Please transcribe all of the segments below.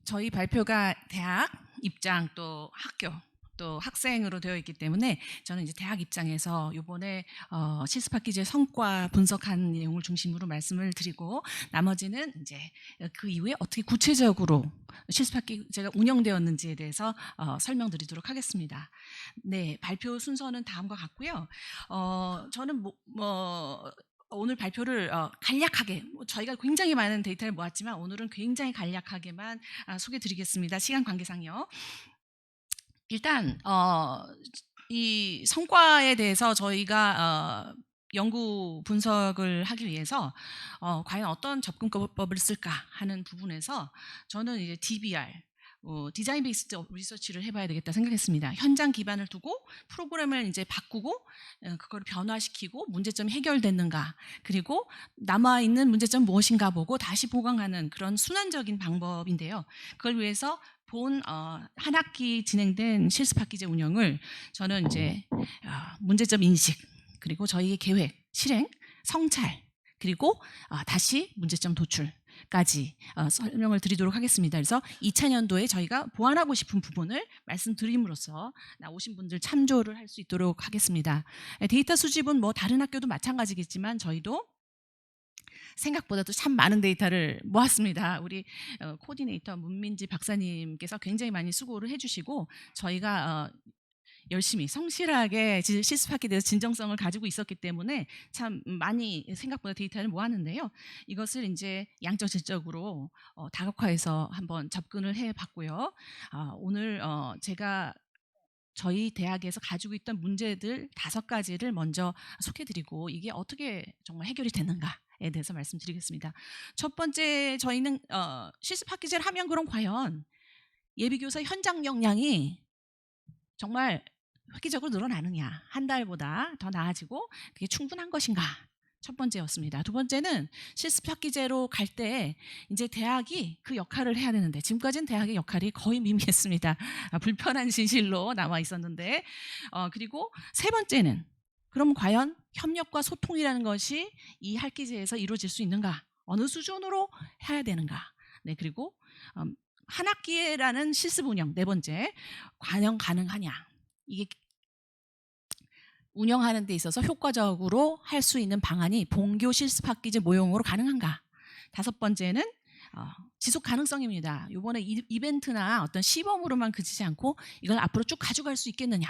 저희 발표가 대학, 입장 또 학교 또 학생으로 되어 있기 때문에 저는 이제 대학 입장에서 요번에 실습학 기제 성과 분석한 내용을 중심으로 말씀을 드리고 나머지는 이제 그 이후에 어떻게 구체적으로 실습학 기제가 운영되었는지에 대해서 설명드리도록 하겠습니다. 네, 발표 순서는 다음과 같고요. 저는 오늘 발표를 간략하게 저희가 굉장히 많은 데이터를 모았지만 오늘은 굉장히 간략하게만 소개드리겠습니다. 시간 관계상요. 일단 이 성과에 대해서 저희가 연구 분석을 하기 위해서 과연 어떤 접근법을 쓸까 하는 부분에서 저는 이제 DBR 디자인 베이스드 리서치를 해봐야 되겠다 생각했습니다. 현장 기반을 두고 프로그램을 이제 바꾸고 그걸 변화시키고 문제점이 해결됐는가, 그리고 남아있는 문제점 무엇인가 보고 다시 보강하는 그런 순환적인 방법인데요. 그걸 위해서 본 한 학기 진행된 실습학기제 운영을 저는 이제 문제점 인식, 그리고 저희의 계획, 실행, 성찰, 그리고 다시 문제점 도출까지 설명을 드리도록 하겠습니다. 그래서 2000년도에 저희가 보완하고 싶은 부분을 말씀드림으로써 나오신 분들 참조를 할 수 있도록 하겠습니다. 데이터 수집은 뭐 다른 학교도 마찬가지겠지만 저희도 생각보다도 참 많은 데이터를 모았습니다. 우리 코디네이터 문민지 박사님께서 굉장히 많이 수고를 해주시고 저희가 열심히 성실하게 실습하게 돼서 진정성을 가지고 있었기 때문에 참 많이 생각보다 데이터를 모았는데요. 이것을 이제 양적 질적으로 다각화해서 한번 접근을 해봤고요. 오늘 제가 저희 대학에서 가지고 있던 문제들 5가지를 먼저 소개드리고 이게 어떻게 정말 해결이 되는가에 대해서 말씀드리겠습니다. 첫 번째, 저희는 실습학기제를 하면 그럼 과연 예비교사 현장 역량이 정말 획기적으로 늘어나느냐, 한 달보다 더 나아지고 그게 충분한 것인가? 첫 번째였습니다. 두 번째는 실습학기제로 갈 때 이제 대학이 그 역할을 해야 되는데 지금까지는 대학의 역할이 거의 미미했습니다. 불편한 진실로 남아 있었는데 그리고 세 번째는 그럼 과연 협력과 소통이라는 것이 이 학기제에서 이루어질 수 있는가? 어느 수준으로 해야 되는가? 네, 그리고 한 학기라는 실습 운영, 네 번째, 과연 가능하냐? 이게 운영하는 데 있어서 효과적으로 할 수 있는 방안이 본교 실습학기제 모형으로 가능한가? 5번째는 지속 가능성입니다. 이번에 이벤트나 어떤 시범으로만 그치지 않고 이걸 앞으로 쭉 가져갈 수 있겠느냐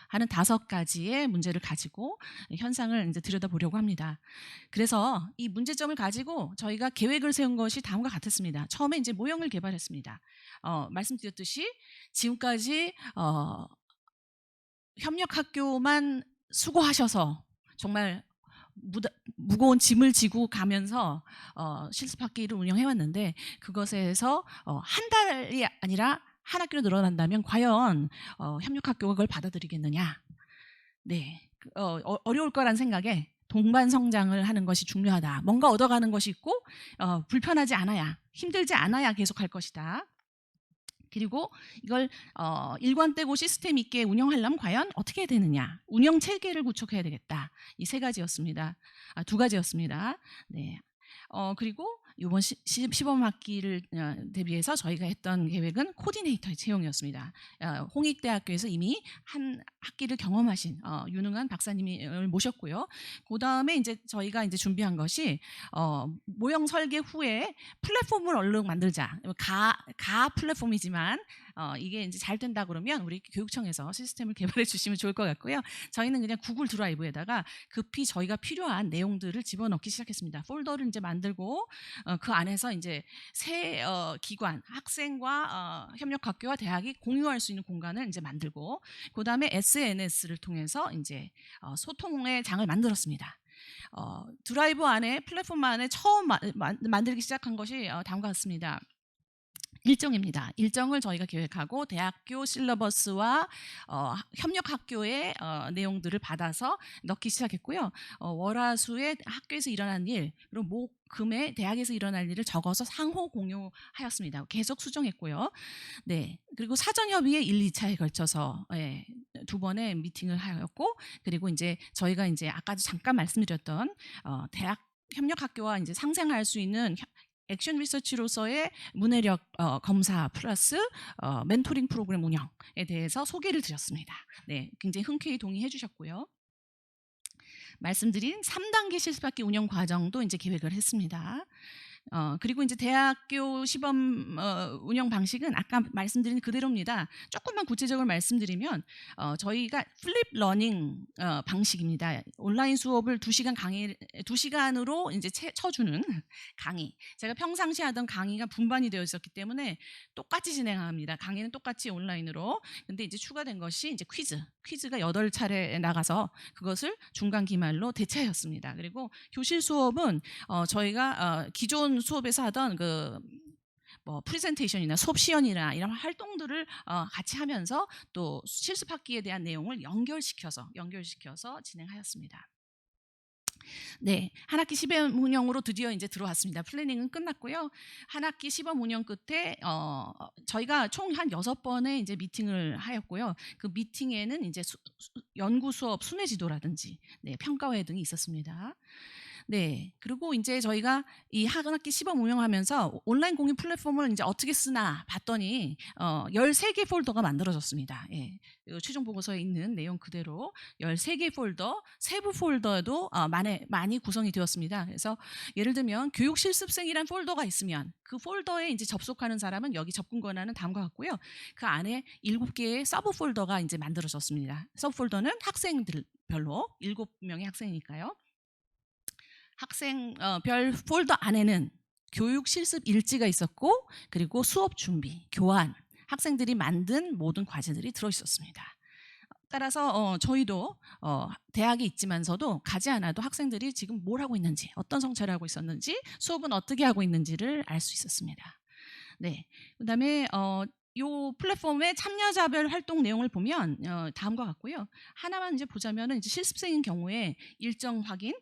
하는 5가지의 문제를 가지고 현상을 이제 들여다보려고 합니다. 그래서 이 문제점을 가지고 저희가 계획을 세운 것이 다음과 같았습니다. 처음에 이제 모형을 개발했습니다. 말씀드렸듯이 지금까지 협력학교만 수고하셔서 정말 무거운 짐을 지고 가면서 실습학기를 운영해왔는데 그것에서 한 달이 아니라 한 학기로 늘어난다면 과연 협력학교가 그걸 받아들이겠느냐. 네, 어려울 거란 생각에 동반 성장을 하는 것이 중요하다. 뭔가 얻어가는 것이 있고 불편하지 않아야, 힘들지 않아야 계속할 것이다. 그리고 이걸 일관되고 시스템 있게 운영하려면 과연 어떻게 해야 되느냐. 운영 체계를 구축해야 되겠다. 이 3가지였습니다. 2가지였습니다. 네. 그리고 이번 시범학기를 대비해서 저희가 했던 계획은 코디네이터의 채용이었습니다. 홍익대학교에서 이미 한 학기를 경험하신 유능한 박사님을 모셨고요. 그 다음에 이제 저희가 이제 준비한 것이 모형 설계 후에 플랫폼을 얼른 만들자. 가 플랫폼이지만 이게 이제 잘 된다 그러면 우리 교육청에서 시스템을 개발해 주시면 좋을 것 같고요. 저희는 그냥 구글 드라이브에다가 급히 저희가 필요한 내용들을 집어넣기 시작했습니다. 폴더를 이제 만들고 그 안에서 이제 새 기관, 학생과 협력학교와 대학이 공유할 수 있는 공간을 이제 만들고 그 다음에 SNS를 통해서 이제 소통의 장을 만들었습니다. 드라이브 안에 플랫폼 안에 처음 만들기 시작한 것이 다음과 같습니다. 일정입니다. 일정을 저희가 계획하고 대학교 실러버스와 협력학교의 내용들을 받아서 넣기 시작했고요. 월화수에 학교에서 일어난 일, 그리고 목, 금에 대학에서 일어날 일을 적어서 상호 공유하였습니다. 계속 수정했고요. 네, 그리고 사전협의회 1, 2차에 걸쳐서 2번의 미팅을 하였고, 그리고 이제 저희가 이제 아까도 잠깐 말씀드렸던 대학 협력학교와 이제 상생할 수 있는 액션 리서치로서의 문해력 검사 플러스 멘토링 프로그램 운영에 대해서 소개를 드렸습니다. 네, 굉장히 흔쾌히 동의해 주셨고요. 말씀드린 3단계 실습학기 운영 과정도 이제 계획을 했습니다. 그리고 이제 대학교 시범 운영 방식은 아까 말씀드린 그대로입니다. 조금만 구체적으로 말씀드리면 저희가 플립 러닝 방식입니다. 온라인 수업을 2시간으로 이제 쳐주는 강의. 제가 평상시 하던 강의가 분반이 되어 있었기 때문에 똑같이 진행합니다. 강의는 똑같이 온라인으로. 근데 이제 추가된 것이 이제 퀴즈가 8차례 나가서 그것을 중간 기말로 대체하였습니다. 그리고 교실 수업은 저희가 기존 수업에서 하던 프레젠테이션이나 수업 시연이나 이런 활동들을 같이 하면서 또 실습학기에 대한 내용을 연결시켜서 진행하였습니다. 네, 한 학기 시범 운영으로 드디어 이제 들어왔습니다. 플래닝은 끝났고요. 한 학기 시범 운영 끝에 저희가 총 한 6번의 이제 미팅을 하였고요. 그 미팅에는 이제 연구 수업 순회 지도라든지 평가회 등이 있었습니다. 네. 그리고 이제 저희가 이 한 학기 시범 운영하면서 온라인 공유 플랫폼을 이제 어떻게 쓰나 봤더니 13개 폴더가 만들어졌습니다. 예. 최종 보고서에 있는 내용 그대로 13개 폴더, 세부 폴더도 많이 구성이 되었습니다. 그래서 예를 들면 교육 실습생이란 폴더가 있으면 그 폴더에 이제 접속하는 사람은 여기 접근 권한은 다음과 같고요. 그 안에 7개의 서브 폴더가 이제 만들어졌습니다. 서브 폴더는 학생들별로 7명의 학생이니까요. 학생별 폴더 안에는 교육 실습 일지가 있었고 그리고 수업 준비, 교환, 학생들이 만든 모든 과제들이 들어있었습니다. 따라서 저희도 대학에 있지만서도 가지 않아도 학생들이 지금 뭘 하고 있는지, 어떤 성찰을 하고 있었는지, 수업은 어떻게 하고 있는지를 알 수 있었습니다. 네, 그다음에 요 플랫폼의 참여자별 활동 내용을 보면 다음과 같고요. 하나만 이제 보자면은 이제 실습생인 경우에 일정 확인,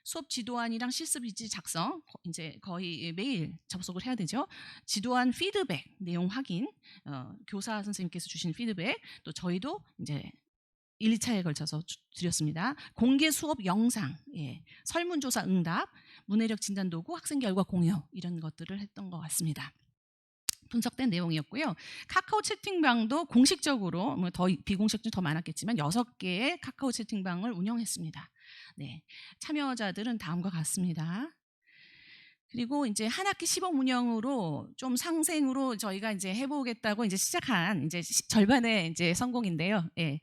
수업 지도안이랑 실습 일지 작성 이제 거의 매일 접속을 해야 되죠. 지도안 피드백 내용 확인, 교사 선생님께서 주신 피드백, 또 저희도 이제 1, 2차에 걸쳐서 드렸습니다. 공개 수업 영상, 설문조사 응답, 문해력 진단 도구, 학생 결과 공유 이런 것들을 했던 것 같습니다. 분석된 내용이었고요. 카카오 채팅방도 공식적으로 더 비공식도 더 많았겠지만 6개의 카카오 채팅방을 운영했습니다. 네, 참여자들은 다음과 같습니다. 그리고 이제 한 학기 시범 운영으로 좀 상생으로 저희가 이제 해보겠다고 이제 시작한 이제 절반의 이제 성공인데요. 예,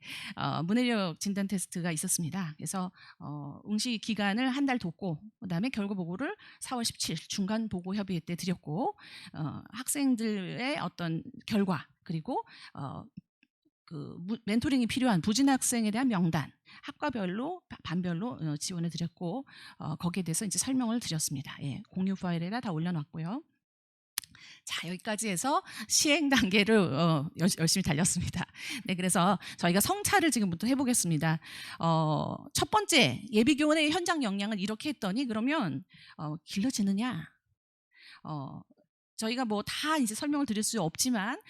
문해력 진단 테스트가 있었습니다. 그래서 응시 기간을 한 달 뒀고 그다음에 결과 보고를 4월 17일 중간 보고 협의회 때 드렸고 학생들의 어떤 결과 그리고 멘토링이 필요한 부진 학생에 대한 명단 학과별로 반별로 지원해 드렸고 거기에 대해서 이제 설명을 드렸습니다. 예, 공유 파일에다 다 올려놨고요. 자, 여기까지 해서 시행 단계를 열심히 달렸습니다. 네, 그래서 저희가 성찰을 지금부터 해보겠습니다. 첫 번째 예비교원의 현장 역량을 이렇게 했더니 그러면 길러지느냐? 저희가 뭐 다 이제 설명을 드릴 수 없지만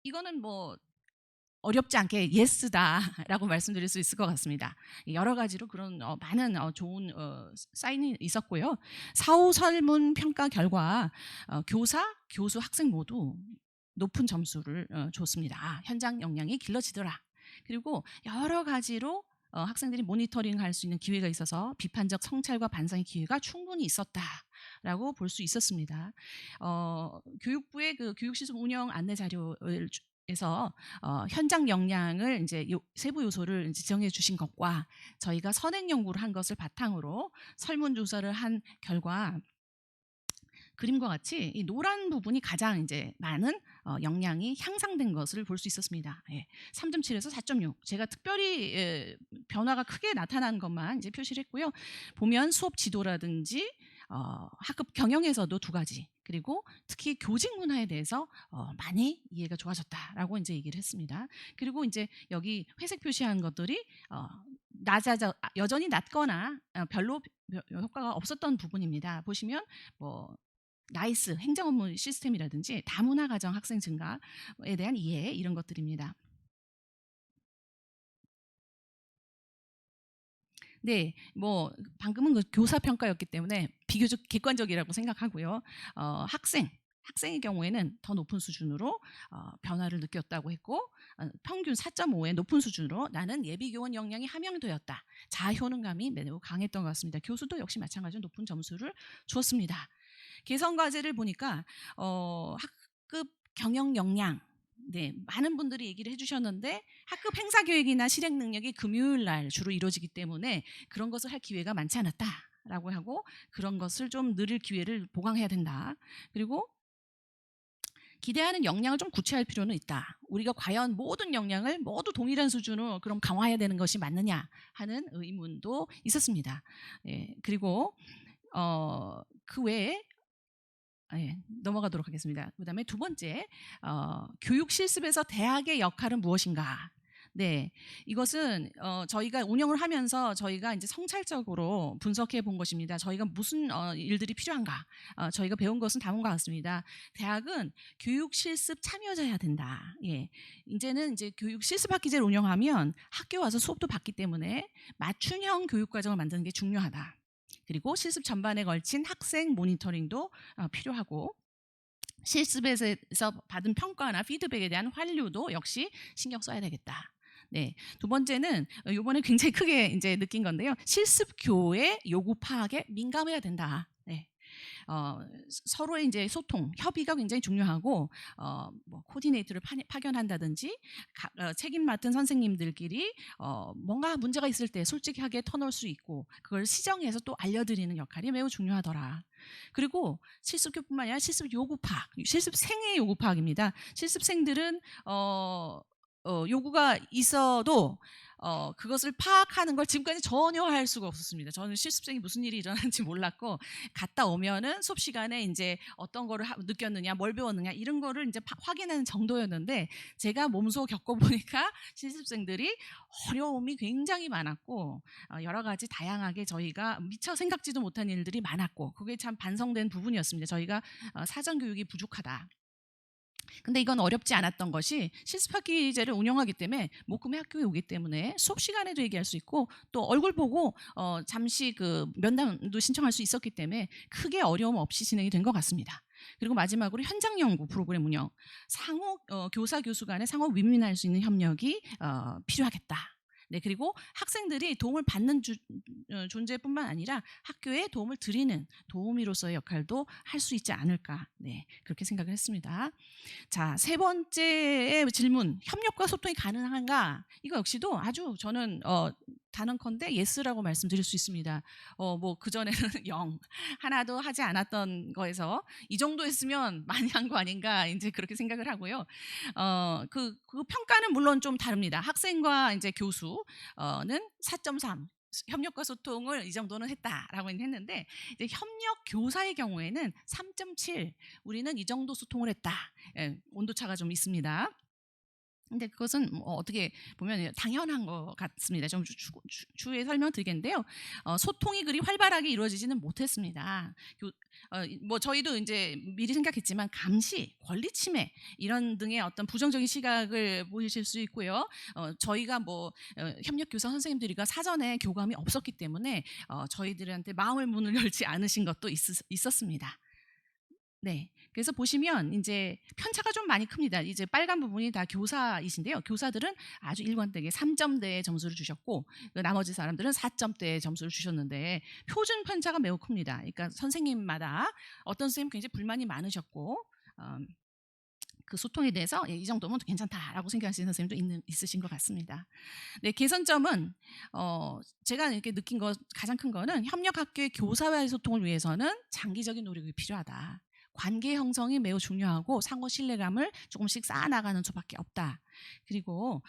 이거는 뭐 어렵지 않게 예스다라고 말씀드릴 수 있을 것 같습니다. 여러 가지로 그런 많은 좋은 사인이 있었고요. 사후 설문 평가 결과 교사, 교수, 학생 모두 높은 점수를 줬습니다. 현장 역량이 길러지더라. 그리고 여러 가지로 학생들이 모니터링할 수 있는 기회가 있어서 비판적 성찰과 반성의 기회가 충분히 있었다라고 볼 수 있었습니다. 교육부의 그 교육시설 운영 안내 자료를 에서 현장 역량을 이제 세부 요소를 이제 지정해 주신 것과 저희가 선행 연구를 한 것을 바탕으로 설문 조사를 한 결과 그림과 같이 이 노란 부분이 가장 이제 많은 역량이 향상된 것을 볼 수 있었습니다. 3.7에서 4.6. 제가 특별히 변화가 크게 나타난 것만 이제 표시를 했고요. 보면 수업 지도라든지 학급 경영에서도 2가지. 그리고 특히 교직 문화에 대해서 많이 이해가 좋아졌다라고 이제 얘기를 했습니다. 그리고 이제 여기 회색 표시한 것들이 여전히 낮거나 별로 효과가 없었던 부분입니다. 보시면 뭐 나이스 행정 업무 시스템이라든지 다문화 가정 학생 증가에 대한 이해 이런 것들입니다. 네, 뭐 방금은 그 교사 평가였기 때문에 비교적 객관적이라고 생각하고요. 학생의 경우에는 더 높은 수준으로 변화를 느꼈다고 했고, 평균 4.5의 높은 수준으로 나는 예비교원 역량이 함양되었다. 자효능감이 매우 강했던 것 같습니다. 교수도 역시 마찬가지로 높은 점수를 주었습니다. 개선 과제를 보니까 학급 경영 역량, 네, 많은 분들이 얘기를 해주셨는데 학급 행사 계획이나 실행 능력이 금요일 날 주로 이루어지기 때문에 그런 것을 할 기회가 많지 않았다라고 하고, 그런 것을 좀 늘릴 기회를 보강해야 된다. 그리고 기대하는 역량을 좀 구체화할 필요는 있다. 우리가 과연 모든 역량을 모두 동일한 수준으로 그럼 강화해야 되는 것이 맞느냐 하는 의문도 있었습니다. 예, 그리고 그 외에 넘어가도록 하겠습니다. 그다음에 두 번째, 교육 실습에서 대학의 역할은 무엇인가? 네, 이것은 저희가 운영을 하면서 저희가 이제 성찰적으로 분석해 본 것입니다. 저희가 무슨 일들이 필요한가? 저희가 배운 것은 다음과 같습니다. 대학은 교육 실습 참여자여야 된다. 예, 이제는 이제 교육 실습 학기제를 운영하면 학교 와서 수업도 받기 때문에 맞춤형 교육 과정을 만드는 게 중요하다. 그리고 실습 전반에 걸친 학생 모니터링도 필요하고, 실습에서 받은 평가나 피드백에 대한 환류도 역시 신경 써야 되겠다. 네, 두 번째는 이번에 굉장히 크게 이제 느낀 건데요. 실습 교의 요구 파악에 민감해야 된다. 네. 서로의 이제 소통, 협의가 굉장히 중요하고, 뭐 코디네이터를 파견한다든지 책임 맡은 선생님들끼리 뭔가 문제가 있을 때 솔직하게 터놓을 수 있고 그걸 시정해서 또 알려드리는 역할이 매우 중요하더라. 그리고 실습교뿐만 아니라 실습 요구 파악, 실습생의 요구 파악입니다. 실습생들은 요구가 있어도 그것을 파악하는 걸 지금까지 전혀 할 수가 없었습니다. 저는 실습생이 무슨 일이 일어나는지 몰랐고, 갔다 오면은 수업 시간에 이제 어떤 거를 느꼈느냐, 뭘 배웠느냐 이런 거를 이제 확인하는 정도였는데, 제가 몸소 겪어보니까 실습생들이 어려움이 굉장히 많았고, 여러 가지 다양하게 저희가 미처 생각지도 못한 일들이 많았고, 그게 참 반성된 부분이었습니다. 저희가 사전 교육이 부족하다. 근데 이건 어렵지 않았던 것이, 실습학기제를 운영하기 때문에 목금의 학교에 오기 때문에 수업 시간에도 얘기할 수 있고, 또 얼굴 보고 잠시 그 면담도 신청할 수 있었기 때문에 크게 어려움 없이 진행이 된 것 같습니다. 그리고 마지막으로 현장 연구 프로그램 운영, 상호 교사 교수 간의 상호 윈윈할 수 있는 협력이 필요하겠다. 네, 그리고 학생들이 도움을 받는 존재뿐만 아니라 학교에 도움을 드리는 도우미로서의 역할도 할 수 있지 않을까. 네, 그렇게 생각을 했습니다. 자, 세 번째 질문, 협력과 소통이 가능한가? 이거 역시도 아주 저는 단언컨대 예스라고 말씀드릴 수 있습니다. 뭐 그전에는 0, 하나도 하지 않았던 거에서 이 정도 했으면 많이 한 거 아닌가 이제 그렇게 생각을 하고요. 그 평가는 물론 좀 다릅니다. 학생과 이제 교수는 4.3, 협력과 소통을 이 정도는 했다라고 했는데, 이제 협력 교사의 경우에는 3.7, 우리는 이 정도 소통을 했다. 예, 온도차가 좀 있습니다. 근데 그것은 어떻게 보면 당연한 것 같습니다. 좀 추후에 설명드리겠는데요. 소통이 그리 활발하게 이루어지지는 못했습니다. 뭐 저희도 이제 미리 생각했지만 감시, 권리 침해 이런 등의 어떤 부정적인 시각을 보이실 수 있고요. 저희가 뭐 협력 교사 선생님들이가 사전에 교감이 없었기 때문에 저희들한테 마음을 문을 열지 않으신 것도 있었습니다. 네. 그래서 보시면 이제 편차가 좀 많이 큽니다. 이제 빨간 부분이 다 교사이신데요. 교사들은 아주 일관되게 3점대의 점수를 주셨고, 나머지 사람들은 4점대의 점수를 주셨는데 표준 편차가 매우 큽니다. 그러니까 선생님마다 어떤 선생님 굉장히 불만이 많으셨고, 그 소통에 대해서 이 정도면 괜찮다라고 생각하시는 선생님도 있으신 것 같습니다. 네, 개선점은 제가 이렇게 느낀 거 가장 큰 거는, 협력학교의 교사와의 소통을 위해서는 장기적인 노력이 필요하다. 관계 형성이 매우 중요하고 상호 신뢰감을 조금씩 쌓아나가는 수밖에 없다. 그리고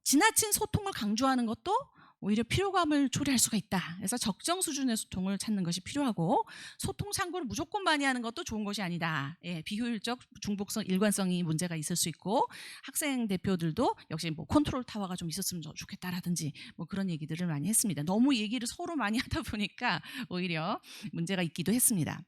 지나친 소통을 강조하는 것도 오히려 피로감을 초래할 수가 있다. 그래서 적정 수준의 소통을 찾는 것이 필요하고, 소통 창구를 무조건 많이 하는 것도 좋은 것이 아니다. 예, 비효율적 중복성, 일관성이 문제가 있을 수 있고, 학생 대표들도 역시 뭐 컨트롤 타워가 좀 있었으면 좋겠다라든지 뭐 그런 얘기들을 많이 했습니다. 너무 얘기를 서로 많이 하다 보니까 오히려 문제가 있기도 했습니다.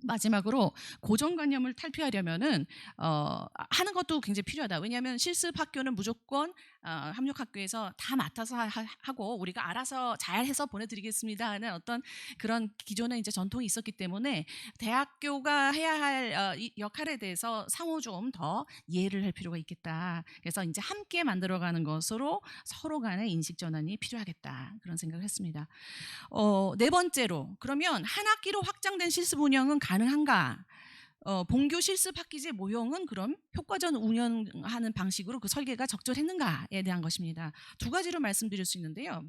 마지막으로 고정관념을 탈피하려면은 하는 것도 굉장히 필요하다. 왜냐하면 실습 학교는 무조건 합력학교에서 다 맡아서 하고 우리가 알아서 잘해서 보내드리겠습니다 하는 어떤 그런 기존의 이제 전통이 있었기 때문에 대학교가 해야 할 이 역할에 대해서 상호 좀 더 이해를 할 필요가 있겠다. 그래서 이제 함께 만들어가는 것으로 서로 간의 인식 전환이 필요하겠다. 그런 생각을 했습니다. 네 번째로 그러면 한 학기로 확장된 실습 운영은 가능한가? 본교 실습 학기제 모형은 그럼 효과적 운영하는 방식으로 그 설계가 적절했는가에 대한 것입니다. 두 가지로 말씀드릴 수 있는데요.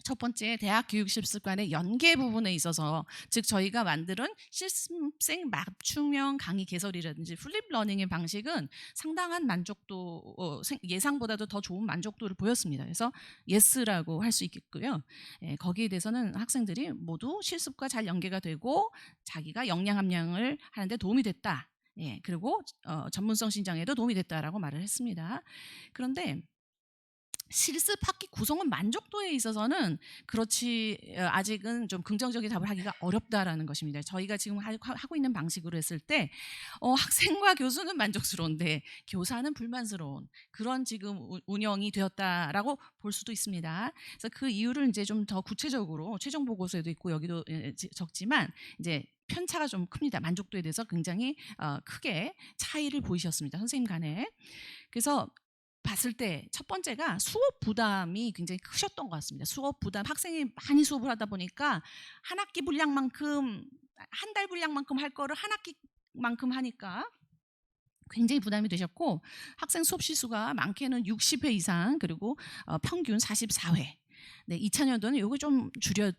첫 번째, 대학 교육 실습관의 연계 부분에 있어서 즉 저희가 만드는 실습생 맞춤형 강의 개설이라든지 플립 러닝의 방식은 상당한 만족도 예상보다도 더 좋은 만족도를 보였습니다. 그래서 예스라고 할 수 있겠고요. 거기에 대해서는 학생들이 모두 실습과 잘 연계가 되고 자기가 역량 함량을 하는데 도움이 됐다. 그리고 전문성 신장에도 도움이 됐다라고 말을 했습니다. 그런데 실습 학기 구성원 만족도에 있어서는 그렇지 아직은 좀 긍정적인 답을 하기가 어렵다라는 것입니다. 저희가 지금 하고 있는 방식으로 했을 때 학생과 교수는 만족스러운데 교사는 불만스러운 그런 지금 운영이 되었다라고 볼 수도 있습니다. 그래서 그 이유를 이제 좀 더 구체적으로 최종 보고서에도 있고 여기도 적지만 이제 편차가 좀 큽니다. 만족도에 대해서 굉장히 크게 차이를 보이셨습니다. 선생님 간에. 그래서 봤을 때 첫 번째가 수업 부담이 굉장히 크셨던 것 같습니다. 수업 부담, 학생이 많이 수업을 하다 보니까 한 학기 분량만큼 한 달 분량만큼 할 거를 한 학기만큼 하니까 굉장히 부담이 되셨고 학생 수업 시수가 많게는 60회 이상 그리고 평균 44회. 네, 2차년도는 이거 좀 줄여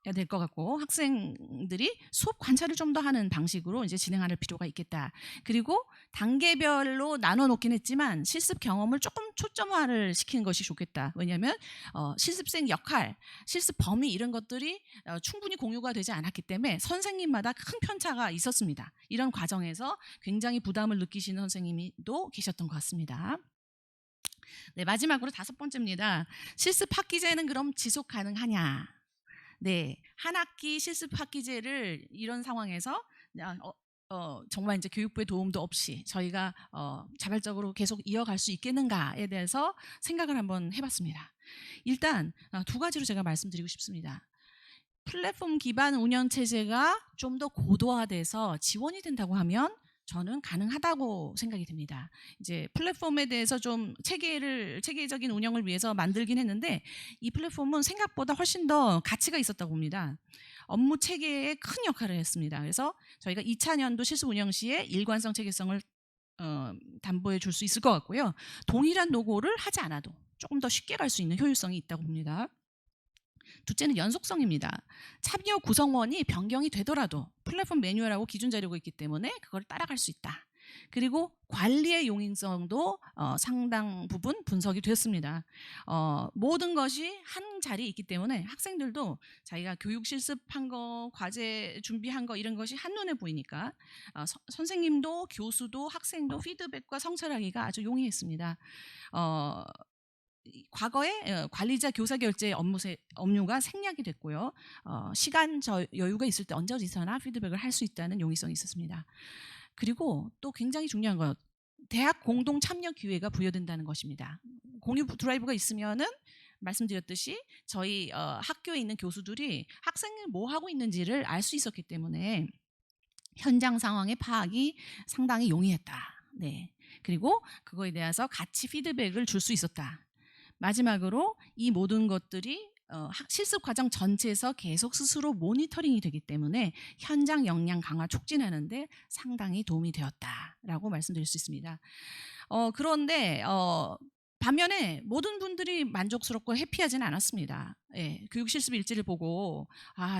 야 될 것 같고 학생들이 수업 관찰을 좀 더 하는 방식으로 이제 진행할 필요가 있겠다. 그리고 단계별로 나눠 놓긴 했지만 실습 경험을 조금 초점화를 시키는 것이 좋겠다. 왜냐하면 실습생 역할, 실습 범위 이런 것들이 충분히 공유가 되지 않았기 때문에 선생님마다 큰 편차가 있었습니다. 이런 과정에서 굉장히 부담을 느끼시는 선생님도 계셨던 것 같습니다. 네, 마지막으로 다섯 번째입니다. 실습 학기제는 그럼 지속 가능하냐? 네, 한 학기 실습 학기제를 이런 상황에서 정말 이제 교육부의 도움도 없이 저희가 자발적으로 계속 이어갈 수 있겠는가에 대해서 생각을 한번 해봤습니다. 일단 두 가지로 제가 말씀드리고 싶습니다. 플랫폼 기반 운영 체제가 좀 더 고도화돼서 지원이 된다고 하면 저는 가능하다고 생각이 듭니다. 이제 플랫폼에 대해서 좀 체계적인 운영을 위해서 만들긴 했는데 이 플랫폼은 생각보다 훨씬 더 가치가 있었다고 봅니다. 업무 체계에 큰 역할을 했습니다. 그래서 저희가 2차년도 실습 운영 시에 일관성 체계성을 담보해 줄 수 있을 것 같고요. 동일한 노고를 하지 않아도 조금 더 쉽게 갈 수 있는 효율성이 있다고 봅니다. 둘째는 연속성입니다. 참여 구성원이 변경이 되더라도 플랫폼 매뉴얼하고 기준 자료가 있기 때문에 그걸 따라갈 수 있다. 그리고 관리의 용인성도 상당 부분 분석이 됐습니다. 모든 것이 한 자리에 있기 때문에 학생들도 자기가 교육 실습한 거, 과제 준비한 거 이런 것이 한눈에 보이니까 선생님도 교수도 학생도 피드백과 성찰하기가 아주 용이했습니다. 과거에 관리자 교사 결제 업무가 생략이 됐고요. 시간 여유가 있을 때 언제 어디서나 피드백을 할 수 있다는 용이성이 있었습니다. 그리고 또 굉장히 중요한 것, 대학 공동 참여 기회가 부여된다는 것입니다. 공유 드라이브가 있으면은 말씀드렸듯이 저희 학교에 있는 교수들이 학생이 뭐 하고 있는지를 알 수 있었기 때문에 현장 상황의 파악이 상당히 용이했다. 네. 그리고 그거에 대해서 같이 피드백을 줄 수 있었다. 마지막으로 이 모든 것들이 실습 과정 전체에서 계속 스스로 모니터링이 되기 때문에 현장 역량 강화 촉진하는 데 상당히 도움이 되었다라고 말씀드릴 수 있습니다. 그런데 반면에 모든 분들이 만족스럽고 해피하지는 않았습니다. 교육 실습 일지를 보고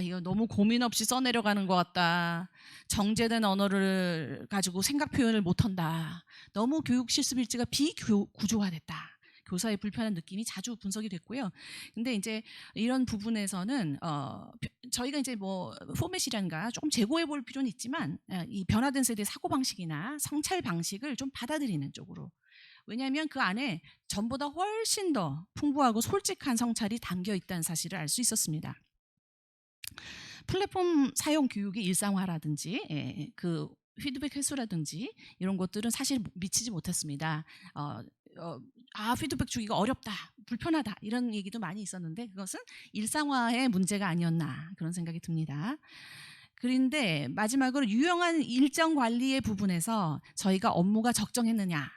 이거 너무 고민 없이 써내려가는 것 같다. 정제된 언어를 가지고 생각 표현을 못한다. 너무 교육 실습 일지가 비구조화됐다. 교사의 불편한 느낌이 자주 분석이 됐고요. 근데 이제 이런 부분에서는 저희가 이제 뭐 포맷이란가 조금 재고해 볼 필요는 있지만 이 변화된 세대의 사고 방식이나 성찰 방식을 좀 받아들이는 쪽으로. 왜냐하면 그 안에 전보다 훨씬 더 풍부하고 솔직한 성찰이 담겨 있다는 사실을 알 수 있었습니다. 플랫폼 사용 교육의 일상화라든지 그 피드백 횟수라든지 이런 것들은 사실 미치지 못했습니다. 피드백 주기가 어렵다, 불편하다 이런 얘기도 많이 있었는데 그것은 일상화의 문제가 아니었나 그런 생각이 듭니다. 그런데 마지막으로 유용한 일정 관리의 부분에서 저희가 업무가 적정했느냐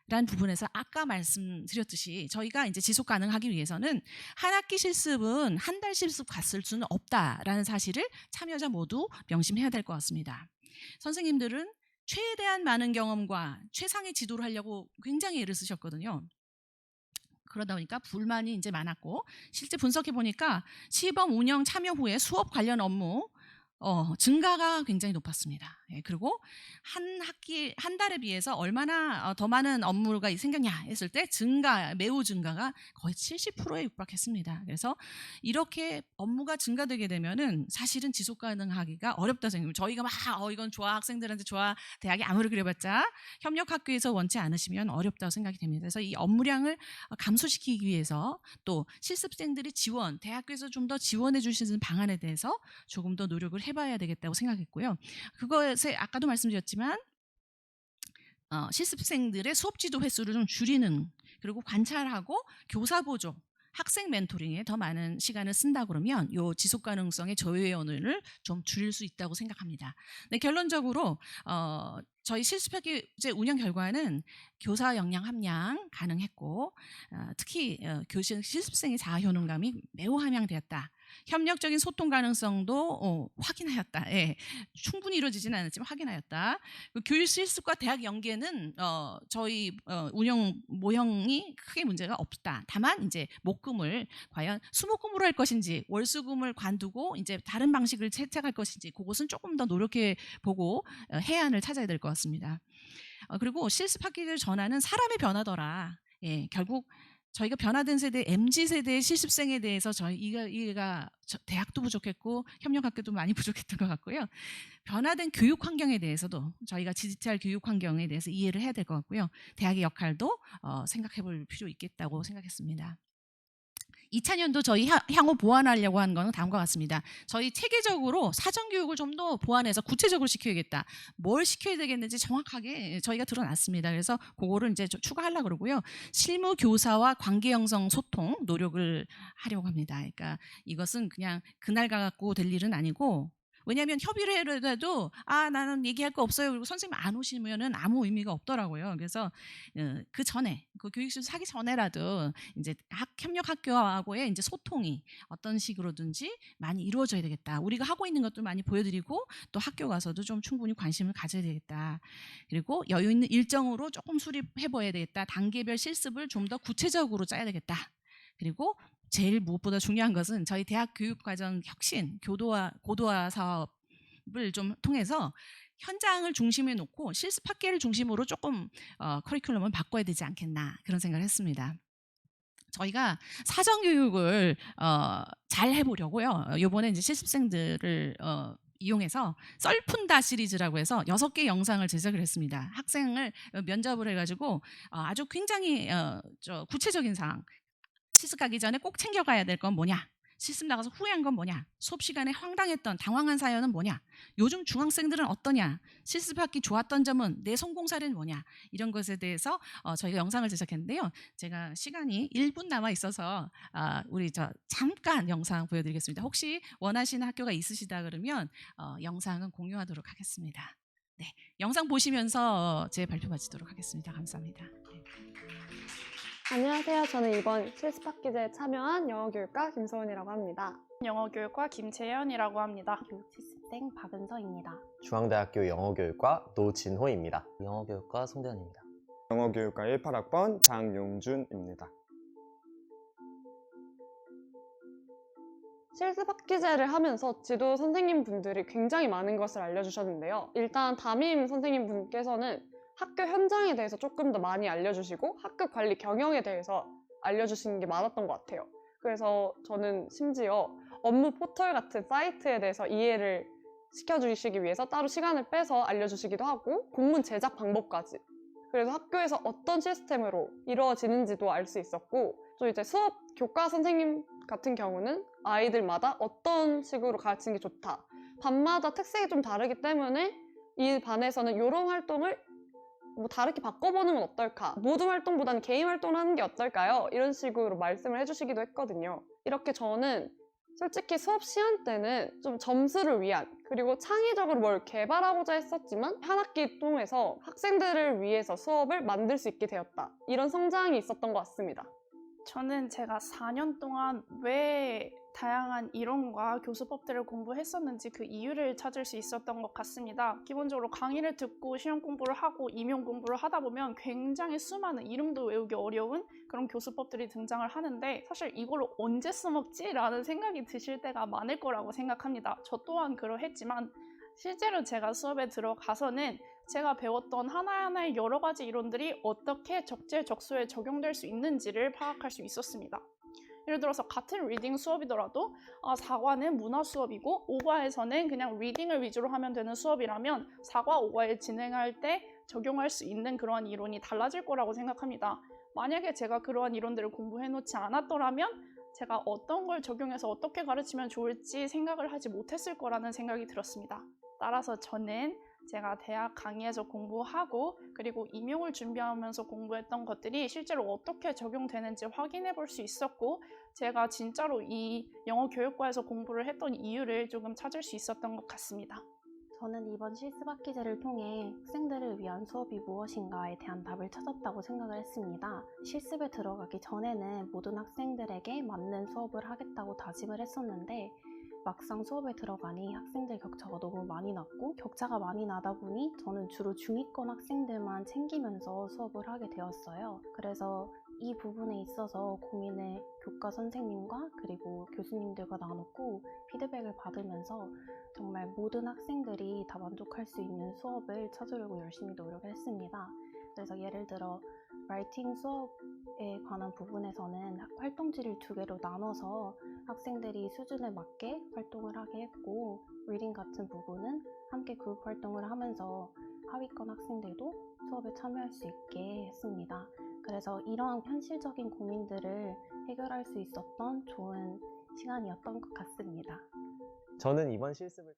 라는 부분에서 아까 말씀드렸듯이 저희가 이제 지속 가능하기 위해서는 한 학기 실습은 한 달 실습 갔을 수는 없다라는 사실을 참여자 모두 명심해야 될 것 같습니다. 선생님들은 최대한 많은 경험과 최상의 지도를 하려고 굉장히 애를 쓰셨거든요. 그러다 보니까 불만이 이제 많았고 실제 분석해 보니까 시범 운영 참여 후에 수업 관련 업무 증가가 굉장히 높았습니다. 예, 그리고 한 달에 비해서 얼마나 더 많은 업무가 생겼냐 했을 때 매우 증가가 거의 70%에 육박했습니다. 그래서 이렇게 업무가 증가되게 되면은 사실은 지속 가능하기가 어렵다 생각합니다. 저희가 막 이건 좋아, 학생들한테 좋아, 대학이 아무리 그래봤자 협력학교에서 원치 않으시면 어렵다고 생각이 됩니다. 그래서 이 업무량을 감소시키기 위해서 또 실습생들이 대학교에서 좀 더 지원해 주시는 방안에 대해서 조금 더 노력을 해봐야 되겠다고 생각했고요. 그것에 아까도 말씀드렸지만 실습생들의 수업 지도 횟수를 좀 줄이는, 그리고 관찰하고 교사 보조, 학생 멘토링에 더 많은 시간을 쓴다 그러면 요 지속 가능성의 저해원을 좀 줄일 수 있다고 생각합니다. 네, 결론적으로 저희 실습학기 운영 결과는 교사 역량 함량 가능했고 특히 교실 실습생의 자아 효능감이 매우 함양되었다. 협력적인 소통 가능성도 확인하였다. 예, 충분히 이루어지지는 않았지만 확인하였다. 교육 실습과 대학 연계는 저희 운영 모형이 크게 문제가 없다. 다만 이제 목금을 과연 수목금으로 할 것인지 월수금을 관두고 이제 다른 방식을 채택할 것인지 그것은 조금 더 노력해 보고 해안을 찾아야 될 것 같습니다. 그리고 실습학기를 전하는 사람의 변화더라. 예, 결국 저희가 변화된 세대 MZ세대의 실습생에 대해서 이해가 대학도 부족했고 협력학교도 많이 부족했던 것 같고요. 변화된 교육 환경에 대해서도 저희가 디지털 교육 환경에 대해서 이해를 해야 될 것 같고요. 대학의 역할도 생각해 볼 필요 있겠다고 생각했습니다. 2000년도 저희 향후 보완하려고 하는 것은 다음과 같습니다. 저희 체계적으로 사전교육을 좀 더 보완해서 구체적으로 시켜야겠다. 뭘 시켜야 되겠는지 정확하게 저희가 드러났습니다. 그래서 그거를 이제 추가하려고 그러고요. 실무 교사와 관계 형성 소통 노력을 하려고 합니다. 그러니까 이것은 그냥 그날 가갖고 될 일은 아니고, 왜냐하면 협의를 해도 나는 얘기할 거 없어요. 그리고 선생님 안 오시면은 아무 의미가 없더라고요. 그래서 그 전에 그 교육실습 하기 전에라도 이제 협력학교하고의 이제 소통이 어떤 식으로든지 많이 이루어져야 되겠다. 우리가 하고 있는 것도 많이 보여드리고 또 학교 가서도 좀 충분히 관심을 가져야 되겠다. 그리고 여유 있는 일정으로 조금 수립해봐야 되겠다. 단계별 실습을 좀 더 구체적으로 짜야 되겠다. 그리고 제일 무엇보다 중요한 것은 저희 대학 교육과정 혁신, 고도화 사업을 좀 통해서 현장을 중심에 놓고 실습학계를 중심으로 조금 커리큘럼을 바꿔야 되지 않겠나 그런 생각을 했습니다. 저희가 사전교육을 잘 해보려고요. 이번에 이제 실습생들을 이용해서 썰푼다 시리즈라고 해서 6개 영상을 제작을 했습니다. 학생을 면접을 해가지고 아주 굉장히 구체적인 사항, 실습 가기 전에 꼭 챙겨가야 될 건 뭐냐, 실습 나가서 후회한 건 뭐냐, 수업 시간에 황당했던 당황한 사연은 뭐냐, 요즘 중학생들은 어떠냐, 실습학기 좋았던 점은, 내 성공 사례는 뭐냐, 이런 것에 대해서 저희가 영상을 제작했는데요. 제가 시간이 1분 남아 있어서 우리 잠깐 영상 보여드리겠습니다. 혹시 원하시는 학교가 있으시다 그러면 영상은 공유하도록 하겠습니다. 네, 영상 보시면서 제 발표 마치도록 하겠습니다. 감사합니다. 네. 안녕하세요. 저는 이번 실습학기제에 참여한 영어교육과 김소은이라고 합니다. 영어교육과 김채연이라고 합니다. 교육실습생 박은서입니다. 중앙대학교 영어교육과 노진호입니다. 영어교육과 송대현입니다. 영어교육과 18학번 장용준입니다. 실습학기제를 하면서 지도 선생님분들이 굉장히 많은 것을 알려주셨는데요. 일단 담임 선생님분께서는 학교 현장에 대해서 조금 더 많이 알려주시고 학교 관리 경영에 대해서 알려주시는 게 많았던 것 같아요. 그래서 저는 심지어 업무 포털 같은 사이트에 대해서 이해를 시켜주시기 위해서 따로 시간을 빼서 알려주시기도 하고 공문 제작 방법까지, 그래서 학교에서 어떤 시스템으로 이루어지는지도 알 수 있었고, 또 이제 수업 교과 선생님 같은 경우는 아이들마다 어떤 식으로 가르치는 게 좋다, 반마다 특색이 좀 다르기 때문에 이 반에서는 이런 활동을 뭐 다르게 바꿔보는 건 어떨까? 모든 활동보다는 개인 활동을 하는 게 어떨까요? 이런 식으로 말씀을 해주시기도 했거든요. 이렇게 저는 솔직히 수업 시간 때는 좀 점수를 위한 그리고 창의적으로 뭘 개발하고자 했었지만 한 학기 통해서 학생들을 위해서 수업을 만들 수 있게 되었다. 이런 성장이 있었던 것 같습니다. 저는 제가 4년 동안 왜 다양한 이론과 교수법들을 공부했었는지 그 이유를 찾을 수 있었던 것 같습니다. 기본적으로 강의를 듣고 시험 공부를 하고 임용 공부를 하다 보면 굉장히 수많은 이름도 외우기 어려운 그런 교수법들이 등장을 하는데 사실 이걸 언제 써먹지라는 생각이 드실 때가 많을 거라고 생각합니다. 저 또한 그러했지만 실제로 제가 수업에 들어가서는 제가 배웠던 하나하나의 여러 가지 이론들이 어떻게 적재적소에 적용될 수 있는지를 파악할 수 있었습니다. 예를 들어서 같은 리딩 수업이더라도 4과는 문화 수업이고 5과에서는 그냥 리딩을 위주로 하면 되는 수업이라면 4과, 5과에 진행할 때 적용할 수 있는 그러한 이론이 달라질 거라고 생각합니다. 만약에 제가 그러한 이론들을 공부해 놓지 않았더라면 제가 어떤 걸 적용해서 어떻게 가르치면 좋을지 생각을 하지 못했을 거라는 생각이 들었습니다. 따라서 저는 제가 대학 강의에서 공부하고 그리고 임용을 준비하면서 공부했던 것들이 실제로 어떻게 적용되는지 확인해 볼 수 있었고 제가 진짜로 이 영어 교육과에서 공부를 했던 이유를 조금 찾을 수 있었던 것 같습니다. 저는 이번 실습학기제를 통해 학생들을 위한 수업이 무엇인가에 대한 답을 찾았다고 생각을 했습니다. 실습에 들어가기 전에는 모든 학생들에게 맞는 수업을 하겠다고 다짐을 했었는데 막상 수업에 들어가니 학생들 격차가 너무 많이 났고 격차가 많이 나다 보니 저는 주로 중위권 학생들만 챙기면서 수업을 하게 되었어요. 그래서 이 부분에 있어서 고민을 교과 선생님과 그리고 교수님들과 나눴고 피드백을 받으면서 정말 모든 학생들이 다 만족할 수 있는 수업을 찾으려고 열심히 노력을 했습니다. 그래서 예를 들어 라이팅 수업에 관한 부분에서는 활동지를 2개로 나눠서 학생들이 수준에 맞게 활동을 하게 했고 리딩 같은 부분은 함께 그룹 활동을 하면서 하위권 학생들도 수업에 참여할 수 있게 했습니다. 그래서 이러한 현실적인 고민들을 해결할 수 있었던 좋은 시간이었던 것 같습니다. 저는 이번 실습을